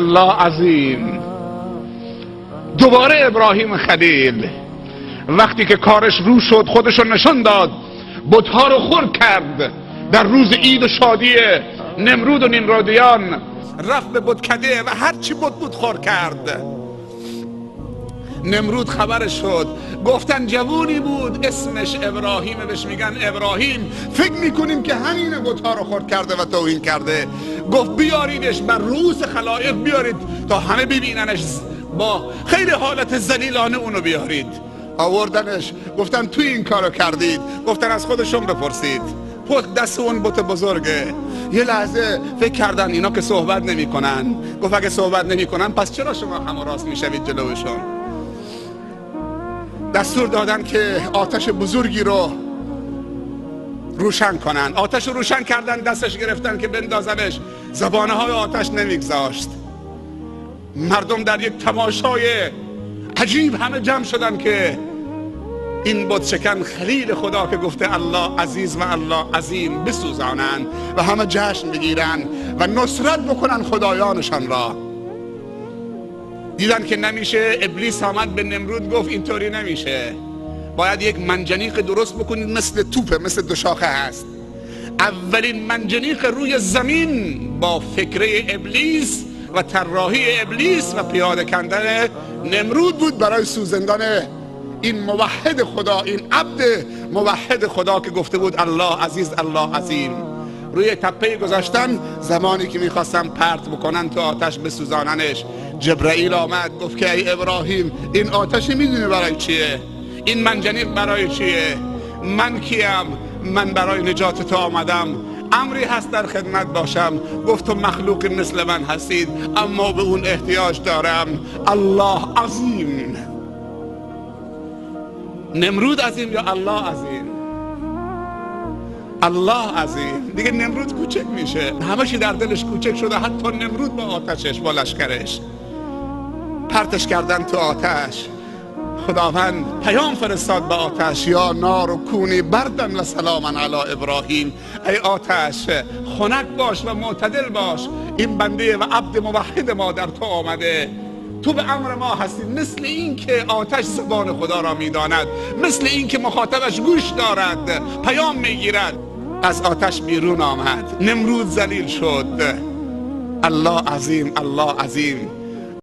الله عظیم. دوباره ابراهیم خلیل وقتی که کارش رو شد، خودشو نشان داد، بت‌ها رو خرد کرد. در روز عید و شادی نمرود و نیمرودیان رفت به بتکده و هرچی بت بود خرد کرد. نمرود خبرش شد، گفتن جوونی بود اسمش ابراهیمه، بهش میگن ابراهیم، فکر میکنیم که همین بت‌ها رو خرد کرده و توهین کرده. گفت بیاریدش بر رؤوس خلایق، بیارید تا همه ببیننش، با خیلی حالت ذلیلانه اونو بیارید. آوردنش، گفتن توی این کارو کردید؟ گفتن از خودشون بپرسید. دست اون بت بزرگه. یه لحظه فکر کردن اینا که صحبت نمی کنن. گفت اگه صحبت نمی کنن پس چرا شما هم راست میشوید جلوشون؟ دستور دادن که آتش بزرگی رو روشن کنن. آتش رو روشن کردن، دستش گرفتن که بندازنش، زبانه های آتش نمیگذاشت. مردم در یک تماشای عجیب همه جمع شدن که این بت شکن خلیل خدا که گفته الله عزیز و الله عظیم بسوزانند و همه جشن بگیرن و نصرت بکنن خدایانشان را. دیدن که نمیشه. ابلیس آمد به نمرود گفت اینطوری نمیشه، باید یک منجنیق درست بکنید مثل توپه، مثل دو شاخه هست. اولین منجنیق روی زمین با فکره ابلیس و طراحی ابلیس و پیاده کردن نمرود بود برای سوزندن این موحد خدا، این عبد موحد خدا که گفته بود الله عزیز الله عظیم. روی تپه گذاشتن، زمانی که میخواستن پرت بکنن تو آتش بسوزاننش، جبرائیل آمد گفت که ای ابراهیم، این آتش میدونی برای چیه؟ این منجنیق برای چیه؟ من کیم؟ من برای نجات تو آمدم، امری هست در خدمت باشم. گفت تو مخلوق مثل من هستید اما به اون احتیاج دارم. الله عظیم. نمرود عظیم یا الله عظیم؟ الله عظیم. دیگه نمرود کوچک میشه، همه چی در دلش کوچک شده، حتی نمرود با آتشش، با لشکرش. پرتش کردن تو آتش. خداوند پیام فرستاد به آتش، یا نار و کونی بردن و سلاما علی ابراهیم. ای آتش خنک باش و معتدل باش، این بنده و عبد موحد ما در تو آمده، تو به امر ما هستی. مثل این که آتش زبان خدا را میداند، مثل این که مخاطبش گوش دارد، پیام میگیرد. از آتش بیرون آمد، نمرود ذلیل شد. الله عظیم الله عظیم.